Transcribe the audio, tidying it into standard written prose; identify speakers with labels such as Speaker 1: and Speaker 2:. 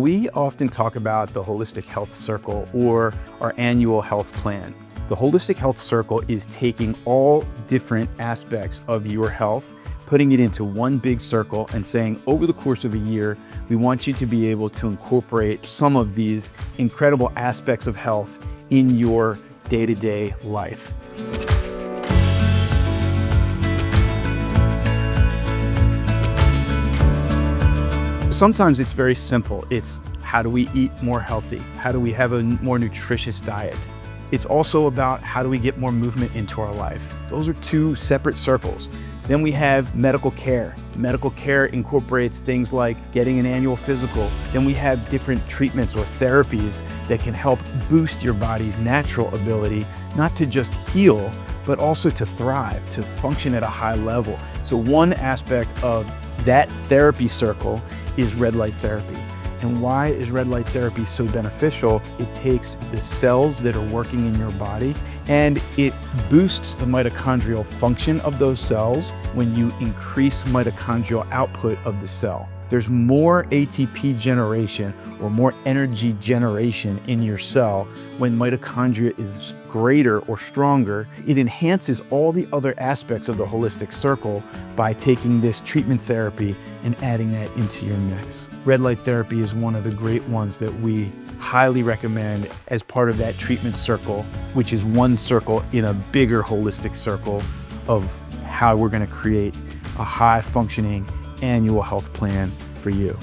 Speaker 1: We often talk about the Holistic Health Circle or our annual health plan. The Holistic Health Circle is taking all different aspects of your health, putting it into one big circle and saying, over the course of a year, we want you to be able to incorporate some of these incredible aspects of health in your day-to-day life. Sometimes it's very simple. It's how do we eat more healthy? How do we have a more nutritious diet? It's also about how do we get more movement into our life? Those are two separate circles. Then we have medical care. Medical care incorporates things like getting an annual physical. Then we have different treatments or therapies that can help boost your body's natural ability, not to just heal, but also to thrive, to function at a high level. So one aspect of that therapy circle is red light therapy. And why is red light therapy so beneficial? It takes the cells that are working in your body and it boosts the mitochondrial function of those cells when you increase mitochondrial output of the cell. There's more ATP generation or more energy generation in your cell when mitochondria is greater or stronger. It enhances all the other aspects of the holistic circle by taking this treatment therapy and adding that into your mix. Red light therapy is one of the great ones that we highly recommend as part of that treatment circle, which is one circle in a bigger holistic circle of how we're going to create a high functioning annual health plan for you.